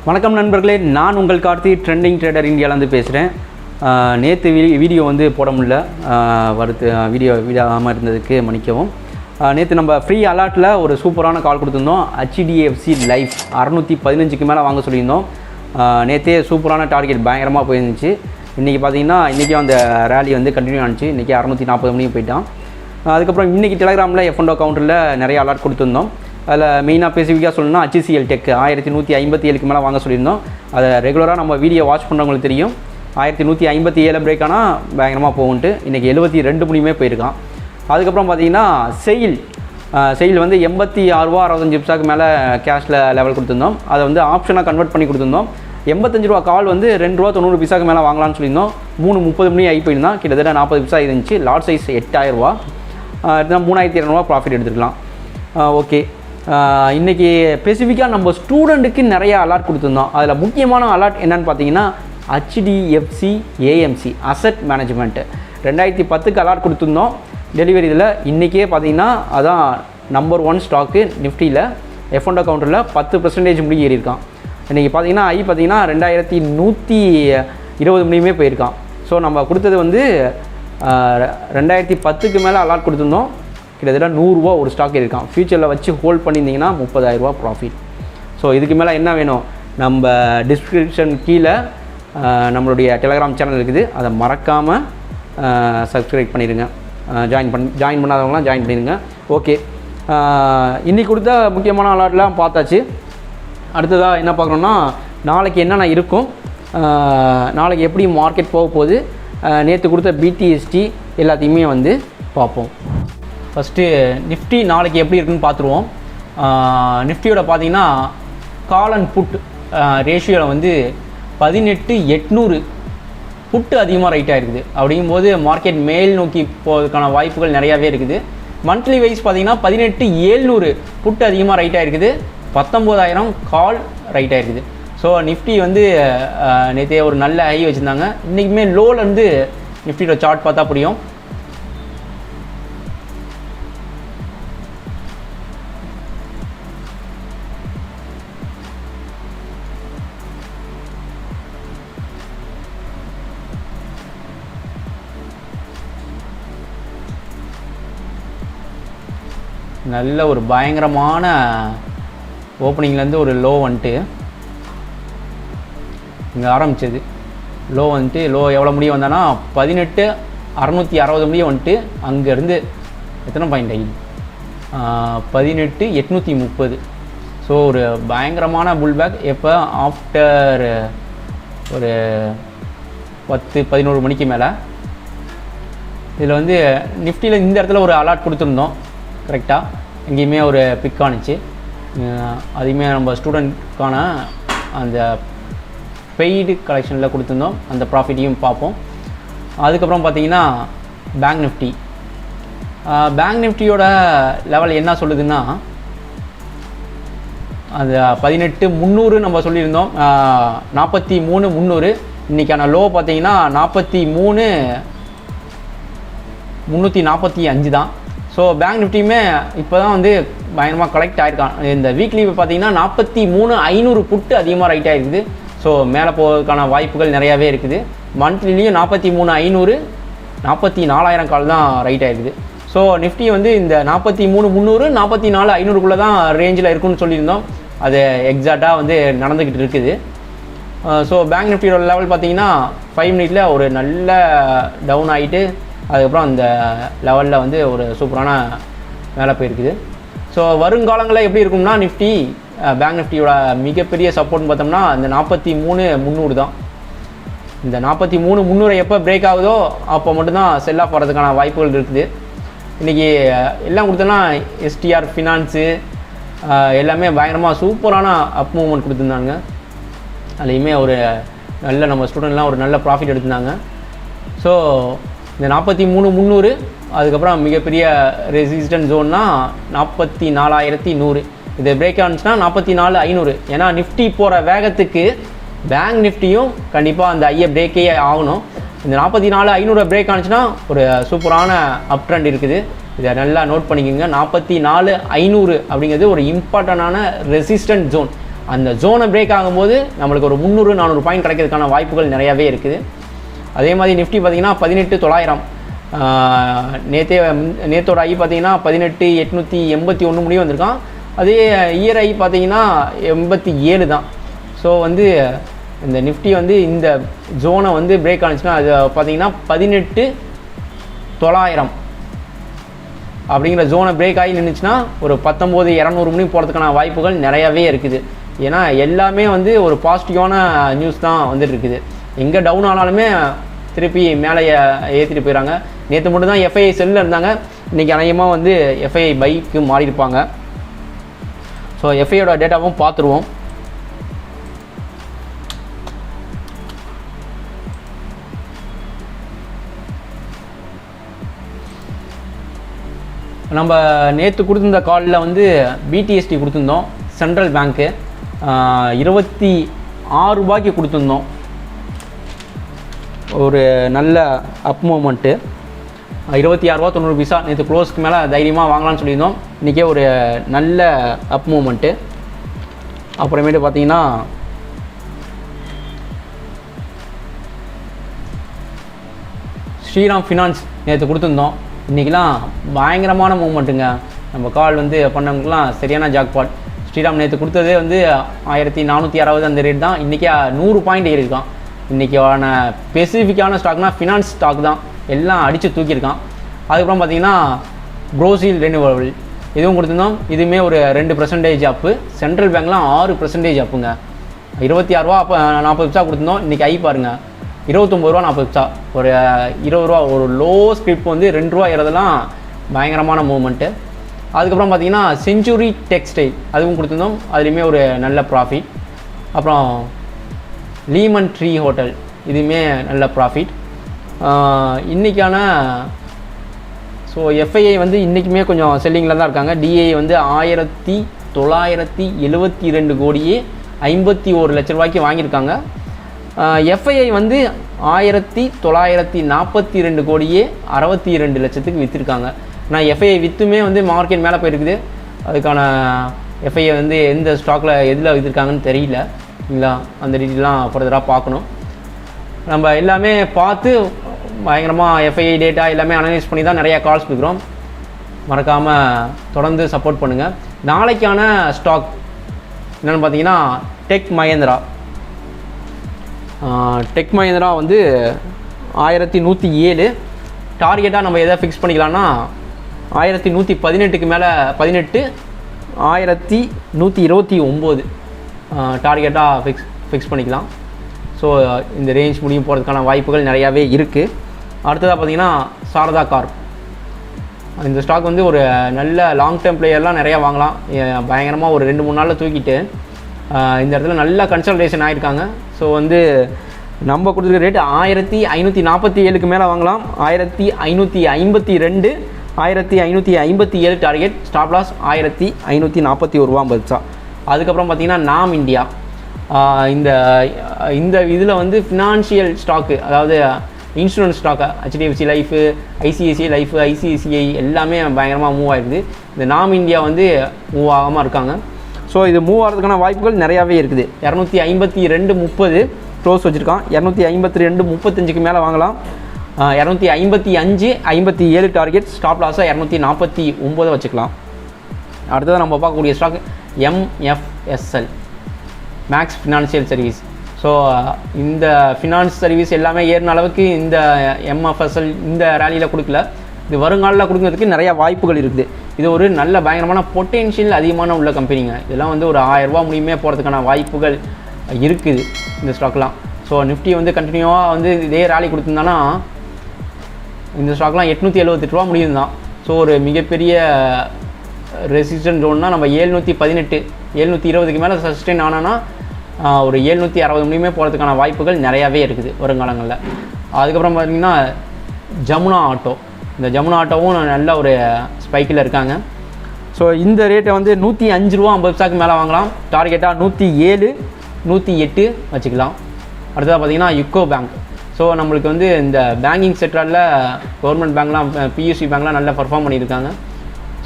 வணக்கம் நண்பர்களே, நான் உங்கள் கார்த்திக் ட்ரெண்டிங் ட்ரேடர் இந்தியாவிலேருந்து பேசுகிறேன். நேற்று வீடியோ போட முடியல, வீடியோ விடாமல் இருந்ததுக்கு மன்னிக்கவும். நேற்று நம்ம ஃப்ரீ அலாட்டில் ஒரு சூப்பரான கால் கொடுத்துருந்தோம். HDFC லைஃப் 615க்கு மேலே வாங்க சொல்லியிருந்தோம். நேற்றே சூப்பரான டார்கெட் பயங்கரமாக போயிருந்துச்சு. இன்றைக்கி பார்த்தீங்கன்னா இன்றைக்கும் அந்த ரேலி கண்டினியூ ஆனிச்சு. இன்றைக்கி 640 மணிக்கு போயிட்டான். அதுக்கப்புறம் இன்றைக்கி டெலகிராமில் F&O கவுண்டரில் நிறைய அலாட் கொடுத்துருந்தோம். அதில் மெயினாக ஸ்பெசிஃபிக்காக சொல்லணும்னா HCL டெக் 1157க்கு மேலே வாங்க சொல்லியிருந்தோம். அதை ரெகுலராக நம்ம வீடியோ வாட்ச் பண்ணுறவங்களுக்கு தெரியும். 1157 பிரேக் ஆனால் பயங்கரமாக போகுன்ட்டு இன்றைக்கி 72 மணியுமே போயிருக்கான். அதுக்கப்புறம் பார்த்தீங்கன்னா செயில் 86 65 பிப்ஸாக்கு மேலே கேஷில் லெவல் கொடுத்துருந்தோம். அதை ஆப்ஷனாக கன்வெர்ட் பண்ணி கொடுத்துருந்தோம். 85 ரூபா கால் ₹2.90 பிசாக்கு மேலே வாங்கலாம்னு சொல்லியிருந்தோம். 3:30 மணி ஆகி போயிருந்தான். கிட்டத்தட்ட 40 பிசா இருந்துச்சு. லாட் சைஸ் 8000 ரூபா, 3200 ப்ராஃபிட் எடுத்துக்கலாம். ஓகே, இன்றைக்கி ஸ்பெசிஃபிக்காக நம்ம ஸ்டூடெண்ட்டுக்கு நிறைய அலாட் கொடுத்துருந்தோம். அதில் முக்கியமான அலாட் என்னென்னு பார்த்தீங்கன்னா HDFC AMC அசட் மேனேஜ்மெண்ட்டு 2010க்கு அலாட் கொடுத்துருந்தோம். டெலிவரி இதில் இன்றைக்கே பார்த்தீங்கன்னா அதான் நம்பர் 1 ஸ்டாக்கு நிஃப்டியில் F&O கவுண்டரில் 10% முடி ஏறியிருக்கான். இன்றைக்கி பார்த்தீங்கன்னா 2120 மணியுமே போயிருக்கான். ஸோ நம்ம கொடுத்தது 2010க்கு மேலே அலாட் கொடுத்துருந்தோம். கிட்டத்தட்ட 100 ரூபா ஒரு ஸ்டாக் இருக்கான். ஃபியூச்சரில் வச்சு ஹோல்ட் பண்ணியிருந்தீங்கன்னா 30,000 ரூபா ப்ராஃபிட். ஸோ இதுக்கு மேலே என்ன வேணும்? நம்ம டிஸ்கிரிப்ஷன் கீழே நம்மளுடைய டெலகிராம் சேனல் இருக்குது. அதை மறக்காமல் சப்ஸ்கிரைப் பண்ணிடுங்க. ஜாயின் பண்ணாதவங்களாம் ஜாயின் பண்ணிடுங்க. ஓகே, இன்றைக்கி கொடுத்த முக்கியமான அலாட்லாம் பார்த்தாச்சு. அடுத்ததாக என்ன பார்க்குறோன்னா, நாளைக்கு என்னென்ன இருக்கும், நாளைக்கு எப்படி மார்க்கெட் போக போகுது, நேற்று கொடுத்த BTST எல்லாத்தையுமே பார்ப்போம். ஃபஸ்ட்டு நிஃப்டி நாளைக்கு எப்படி இருக்குன்னு பார்த்துருவோம். நிஃப்டியோட பார்த்தீங்கன்னா கால் அண்ட் புட் ரேஷியோவில் 18,800 புட்டு அதிகமாக ரைட் ஆகிருக்குது. அப்படிங்கும்போது மார்க்கெட் மேல் நோக்கி போவதுக்கான வாய்ப்புகள் நிறையாவே இருக்குது. மந்த்லி வைஸ் பார்த்தீங்கன்னா 18,700 புட்டு அதிகமாக ரைட் ஆகிருக்குது. 19,000 கால் ரைட் ஆகிருக்குது. ஸோ நிஃப்டி நேற்று ஒரு நல்ல ஹை வச்சுருந்தாங்க. இன்றைக்குமே லோலேருந்து நிஃப்டியோட சார்ட் பார்த்தா புரியும். நல்ல ஒரு பயங்கரமான ஓப்பனிங்லேருந்து ஒரு லோ இங்கே ஆரம்பிச்சது. லோ எவ்வளோ முடிய வந்தானா 18,660 முடிய அங்கேருந்து எத்தனை பாயிண்ட் ஆகி 18,830. ஸோ ஒரு பயங்கரமான புல்பேக். எப்போ ஆஃப்டர் ஒரு 10-11 மணிக்கு மேலே. இதில் நிஃப்டியில் இந்த இடத்துல ஒரு அலாட் கொடுத்துருந்தோம். கரெக்டாக எங்கேயுமே ஒரு பிக் ஆனிச்சு. அதையுமே நம்ம ஸ்டூடெண்ட்கான அந்த பெய்டு கலெக்ஷனில் கொடுத்துருந்தோம். அந்த ப்ராஃபிட்டையும் பார்ப்போம். அதுக்கப்புறம் பார்த்தீங்கன்னா பேங்க் நிஃப்டியோட லெவல் என்ன சொல்லுதுன்னா, அது 18,300 நம்ம சொல்லியிருந்தோம். 43,300. இன்றைக்கான லோ பார்த்தீங்கன்னா 43,345 தான். ஸோ பேங்க் நிஃப்டியுமே இப்போ தான் பயங்கரமாக கலெக்ட் ஆகிருக்கான். இந்த வீக்லி பார்த்தீங்கன்னா 43,500 புட்டு அதிகமாக ரைட் ஆகிருக்குது. ஸோ மேலே போவதற்கான வாய்ப்புகள் நிறையாவே இருக்குது. மந்த்லிலையும் 43,500 44,000 கால் தான் ரைட் ஆகிருக்குது. ஸோ நிஃப்டி இந்த 43,300 44,500க்குள்ளே தான் ரேஞ்சில் இருக்குன்னு சொல்லியிருந்தோம். அது எக்ஸாக்டாக நடந்துக்கிட்டு இருக்குது. ஸோ பேங்க் நிஃப்டியோட லெவல் பார்த்தீங்கன்னா 5 மினிட்ல ஒரு நல்ல டவுன் ஆகிட்டு அதுக்கப்புறம் அந்த லெவலில் ஒரு சூப்பரான மேலே போயிருக்குது. ஸோ வருங்காலங்களில் எப்படி இருக்கும்னா, பேங்க் நிஃப்டியோட மிகப்பெரிய சப்போர்ட்னு பார்த்தோம்னா இந்த 43,300 தான். இந்த 43,300 எப்போ பிரேக் ஆகுதோ அப்போ மட்டும்தான் செல் ஆஃப் வரதுக்கான வாய்ப்புகள் இருக்குது. இன்றைக்கி எல்லாம் கொடுத்தோன்னா STR ஃபினான்ஸு எல்லாமே பயங்கரமாக சூப்பரான அப் மூவ்மெண்ட் கொடுத்துருந்தாங்க. அதுலேயுமே ஒரு நல்ல நம்ம ஸ்டூடெண்ட்லாம் ஒரு நல்ல ப்ராஃபிட் எடுத்திருந்தாங்க. ஸோ இந்த 43,300 அதுக்கப்புறம் மிகப்பெரிய ரெசிஸ்டன்ட் ஜோன்னா 44,100. இது பிரேக் ஆனிச்சுன்னா 44,500. ஏன்னா நிஃப்டி போகிற வேகத்துக்கு பேங்க் நிஃப்டியும் கண்டிப்பாக அந்த ஐயை பிரேக்கே ஆகணும். இந்த 44,500 பிரேக் ஆனிச்சுன்னா ஒரு சூப்பரான அப் ட்ரெண்ட் இருக்குது. இதை நல்லா நோட் பண்ணிக்கோங்க. 44,500 அப்படிங்கிறது ஒரு இம்பார்ட்டண்டான ரெசிஸ்டன்ட் ஜோன். அந்த ஜோனை பிரேக் ஆகும்போது நம்மளுக்கு ஒரு 300-400 பாயிண்ட் கிடைக்கிறதுக்கான வாய்ப்புகள் நிறையாவே இருக்குது. அதே மாதிரி நிஃப்டி பார்த்திங்கன்னா 18,900 நேற்றோட ஐ பார்த்திங்கன்னா 18,881 முடியும் வந்திருக்கான். அதே இயர் ஐ பார்த்திங்கன்னா 87 தான். ஸோ வந்து இந்த நிஃப்டி வந்து இந்த ஜோனை வந்து பிரேக் ஆனிச்சுன்னா அது பார்த்திங்கன்னா 18,900 அப்படிங்கிற ஜோனை பிரேக் ஆகி நின்றுச்சுன்னா ஒரு 19,200 மணி போகிறதுக்கான வாய்ப்புகள் நிறையாவே இருக்குது. ஏன்னா எல்லாமே வந்து ஒரு பாசிட்டிவான நியூஸ் தான் வந்துட்டு இருக்குது. எங்கே டவுன் ஆனாலுமே திருப்பி மேலே ஏற்றிட்டு போயிடறாங்க. நேற்று மட்டும் தான் எஃப்ஐஐ செல்லில் இருந்தாங்க, இன்றைக்கி அநேகமாக வந்து எஃப்ஐஐ பைக்கு மாறி இருப்பாங்க. ஸோ எஃப்ஐயோட டேட்டாவும் பார்த்துருவோம். நம்ம நேற்று கொடுத்துருந்த காலில் வந்து பிடிஎஸ்டி கொடுத்துருந்தோம். சென்ட்ரல் பேங்க்கு 26 ரூபாய்க்கு கொடுத்துருந்தோம். ஒரு நல்ல அப் மூமெண்ட்டு 26.90 ரூபா நேற்று க்ளோஸ்க்கு மேலே தைரியமாக வாங்கலாம்னு சொல்லியிருந்தோம். இன்றைக்கே ஒரு நல்ல அப் மூமெண்ட்டு. அப்புறமேட்டு பார்த்தீங்கன்னா ஸ்ரீராம் ஃபினான்ஸ் நேற்று கொடுத்துருந்தோம். இன்றைக்கெலாம் பயங்கரமான மூமெண்ட்டுங்க. நம்ம கால் வந்து பண்ணவங்களுக்குலாம் சரியான ஜாக்பாட். ஸ்ரீராம் நேற்று கொடுத்ததே வந்து 1460 அந்த ரேட் தான். இன்றைக்கி 100 பாயிண்ட் ஏறியிருக்கான். இன்றைக்கான ஸ்பெசிஃபிக்கான ஸ்டாக்னால் ஃபினான்ஸ் ஸ்டாக் தான், எல்லாம் அடித்து தூக்கியிருக்கான். அதுக்கப்புறம் பார்த்திங்கன்னா ப்ரோசில் ரெனியூவபிள் இதுவும் கொடுத்துருந்தோம். இதுவுமே ஒரு 2% அப்பு. சென்ட்ரல் பேங்க்லாம் 6% அப்புங்க. 26 ரூபா 40 பைசா கொடுத்துருந்தோம். இன்றைக்கி ஐ பாருங்கள் 29 ரூபா 40 பைசா. ஒரு 20 ரூபா ஒரு லோ ஸ்கிரிப்ட் வந்து 2 ரூபா ஏறதெல்லாம் பயங்கரமான மூமெண்ட்டு. அதுக்கப்புறம் பார்த்திங்கன்னா செஞ்சுரி டெக்ஸ்டைல் அதுவும் கொடுத்துருந்தோம். அதுலேயுமே ஒரு நல்ல ப்ராஃபிட். அப்புறம் லீமன் ட்ரீ ஹோட்டல் இதுவுமே நல்ல ப்ராஃபிட். இன்றைக்கான ஸோ எஃப்ஐஐ வந்து இன்றைக்குமே கொஞ்சம் செல்லிங்கில் தான் இருக்காங்க. டிஐ வந்து 1972 கோடியே 51 லட்ச ரூபாய்க்கு வாங்கியிருக்காங்க. எஃப்ஐஐ வந்து 1942 கோடியே 62 லட்சத்துக்கு விற்றுருக்காங்க. நான் எஃப்ஐஐ விற்றுமே வந்து மார்க்கெட் மேலே போயிருக்குது. அதுக்கான எஃப்ஐஐ வந்து எந்த ஸ்டாக்கில் எதில் விற்றுருக்காங்கன்னு தெரியல இல்லைங்களா. அந்த டீட்டெயிலாம் ஃபர்தராக பார்க்கணும். நம்ம எல்லாமே பார்த்து பயங்கரமாக எஃப்ஐஐ டேட்டா எல்லாமே அனலைஸ் பண்ணி தான் நிறையா கால்ஸ் கொடுக்குறோம். மறக்காமல் தொடர்ந்து சப்போர்ட் பண்ணுங்கள். நாளைக்கான ஸ்டாக் என்னென்னு பார்த்தீங்கன்னா டெக் மஹேந்திரா வந்து 1107. டார்கெட்டாக நம்ம எதை ஃபிக்ஸ் பண்ணிக்கலாம்னா 1118க்கு மேலே 1129 டார்கெட்டாக ஃபிக்ஸ் பண்ணிக்கலாம். ஸோ இந்த ரேஞ்ச் முடியும் போகிறதுக்கான வாய்ப்புகள் நிறையாவே இருக்குது. அடுத்ததாக பார்த்திங்கன்னா சாரதா கார்ப். இந்த ஸ்டாக் வந்து ஒரு நல்ல லாங் டேர்ம் பிளேயர்லாம் நிறையா வாங்கலாம். பயங்கரமாக ஒரு 2-3 நாளில் தூக்கிட்டு இந்த இடத்துல நல்லா கன்சல்டேஷன் ஆகிருக்காங்க. ஸோ வந்து நம்ம கொடுத்துருக்க ரேட்டு 1547க்கு மேலே வாங்கலாம். 1552 1557 டார்கெட். ஸ்டாப் லாஸ் 1541 ரூபா 50 பைசா. அதுக்கப்புறம் பார்த்திங்கன்னா நாம் இந்தியா இந்த இதில் வந்து ஃபினான்ஷியல் ஸ்டாக்கு, அதாவது insurance stock, HDFC life, ICICI life, ICICI எல்லாமே பயங்கரமாக மூவ் ஆகிருக்குது. இந்த நாம் இந்தியா வந்து மூவ் ஆகாமல் இருக்காங்க. ஸோ இது மூவ் ஆகிறதுக்கான வாய்ப்புகள் நிறையாவே இருக்குது. 252.30 க்ளோஸ் வச்சுருக்கான். 252.35க்கு மேலே வாங்கலாம். 255-57 டார்கெட். ஸ்டாப் லாஸாக 249 வச்சுக்கலாம். அடுத்ததாக நம்ம பார்க்கக்கூடிய stock MFSL, Max Financial Service. So இந்த ஃபினான்ஸ் சர்வீஸ் எல்லாமே ஏறின அளவுக்கு இந்த MFSL இந்த ரேலியில் கொடுக்கல. இது வருங்காலில் கொடுக்கறதுக்கு நிறையா வாய்ப்புகள் இருக்குது. இது ஒரு நல்ல பயங்கரமான பொட்டென்ஷியல் அதிகமான உள்ள கம்பெனிங்க. இதெல்லாம் வந்து ஒரு 1000 ரூபா முடியுமே போகிறதுக்கான வாய்ப்புகள் இருக்குது இந்த ஸ்டாக்லாம். ஸோ நிஃப்டி வந்து கண்டினியூவாக வந்து இதே ரேலி கொடுத்துருந்தானா இந்த ஸ்டாக்லாம் 878 ரூபா முடியும் தான். ஸோ ஒரு மிகப்பெரிய ரெசிஸ்டன்ட் ஜோன்னா நம்ம 718 720க்கு மேலே சஸ்டெயின் ஆனான்னா ஒரு 760 முடியுமே போகிறதுக்கான வாய்ப்புகள் நிறையாவே இருக்குது வருங்காலங்களில். அதுக்கப்புறம் பார்த்திங்கன்னா ஜமுனா ஆட்டோ. இந்த ஜமுனா ஆட்டோவும் நல்ல ஒரு ஸ்பைக்கில் இருக்காங்க. ஸோ இந்த ரேட்டை வந்து 105 ரூபா 50 பைசாக்கு மேலே வாங்கலாம். டார்கெட்டாக 107 108 வச்சுக்கலாம். அடுத்ததாக பார்த்திங்கன்னா யுக்கோ பேங்க். ஸோ நம்மளுக்கு வந்து இந்த பேங்கிங் செக்டரில் கவர்மெண்ட் பேங்க்லாம் PSU பேங்க்லாம் நல்லா பர்ஃபார்ம் பண்ணியிருக்காங்க.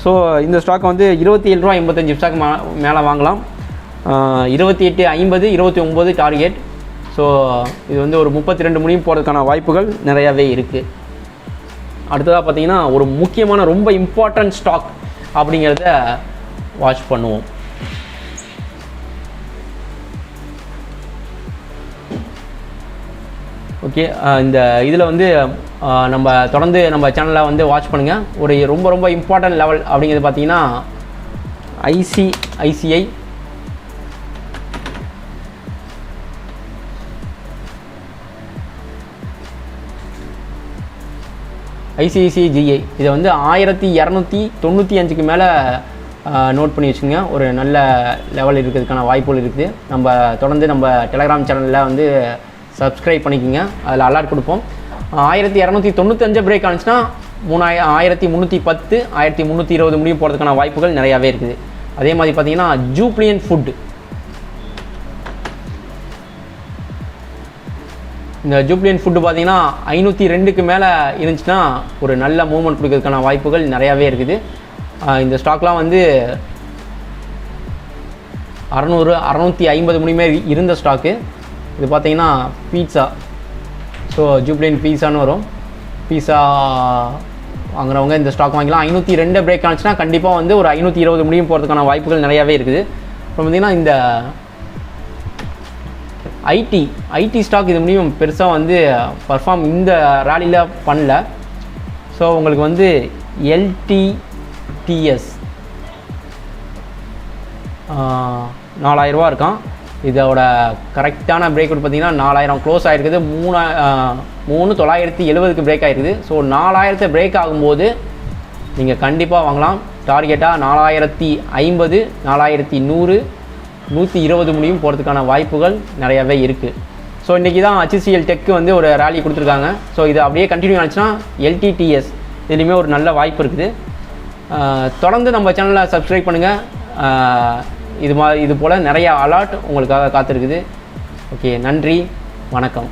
ஸோ இந்த ஸ்டாக் வந்து 27 ரூபா 85 பைசாக்கு மேலே வாங்கலாம். 28.50 29 டார்கெட். ஸோ இது வந்து ஒரு 32 முடியும் போகிறதுக்கான வாய்ப்புகள் நிறையாவே இருக்குது. அடுத்ததாக பார்த்தீங்கன்னா ஒரு முக்கியமான ரொம்ப இம்பார்ட்டன்ட் ஸ்டாக் அப்படிங்கிறத வாட்ச் பண்ணுவோம். ஓகே, இந்த இதில் வந்து நம்ம தொடர்ந்து நம்ம சேனலில் வந்து வாட்ச் பண்ணுங்கள். ஒரு ரொம்ப ரொம்ப இம்பார்ட்டன்ட் லெவல் அப்படிங்கிறது பார்த்தீங்கன்னா ஐசிஐசிஐ ஜிஐ இதை வந்து 1295க்கு மேலே நோட் பண்ணி வச்சுங்க. ஒரு நல்ல லெவல் இருக்கிறதுக்கான வாய்ப்புகள் இருக்குது. நம்ம தொடர்ந்து நம்ம டெலகிராம் சேனலில் வந்து சப்ஸ்கிரைப் பண்ணிக்கோங்க. அதில் அலர்ட் கொடுப்போம். 1295 பிரேக் ஆனிச்சுன்னா 1310 1320 முடியும் போகிறதுக்கான வாய்ப்புகள் நிறையாவே இருக்குது. அதே மாதிரி பார்த்தீங்கன்னா ஜூப்ளியன் ஃபுட், இந்த ஜூப்ளியன் ஃபுட்டு பார்த்தீங்கன்னா 502க்கு மேலே இருந்துச்சுன்னா ஒரு நல்ல மூவ்மெண்ட் கொடுக்கறதுக்கான வாய்ப்புகள் நிறையாவே இருக்குது. இந்த ஸ்டாக்லாம் வந்து 650 முடியுமே இருந்த ஸ்டாக்கு. இது பார்த்தீங்கன்னா பீட்சா, ஸோ ஜூப்ளியன் பீஸான்னு வரும். பீஸா வாங்குறவங்க இந்த ஸ்டாக் வாங்கிக்கலாம். 502 பிரேக் ஆனிச்சுன்னா கண்டிப்பாக வந்து ஒரு 520 முடியும் போகிறதுக்கான வாய்ப்புகள் நிறையாவே இருக்குது. அப்புறம் பார்த்தீங்கன்னா இந்த ஐடி ஸ்டாக் இது முடியும் பெருசாக வந்து பர்ஃபார்ம் இந்த ரேலியில் பண்ணல. ஸோ உங்களுக்கு வந்து எல்டிடிஎஸ் 4000 ரூபா இருக்கான். இதோட கரெக்டான பிரேக் அவுட் பார்த்தீங்கன்னா 4000 க்ளோஸ் ஆகிருக்குது. 3970க்கு பிரேக் ஆகிருக்குது. ஸோ 4000 பிரேக் ஆகும்போது நீங்கள் கண்டிப்பாக வாங்கலாம். டார்கெட்டாக 4050 4100 120 முடியும் போகிறதுக்கான வாய்ப்புகள் நிறையாவே இருக்குது. ஸோ இன்றைக்கி தான் HCL டெக்கு வந்து ஒரு ரேலி கொடுத்துருக்காங்க. ஸோ இது அப்படியே கண்டினியூ ஆச்சுன்னா எல்டிடிஎஸ் இதுலேயுமே ஒரு நல்ல வாய்ப்பு இருக்குது. தொடர்ந்து நம்ம சேனலை சப்ஸ்கிரைப் பண்ணுங்கள். இது போல் நிறையா அலர்ட் உங்களுக்காக காத்திருக்குது. ஓகே, நன்றி, வணக்கம்.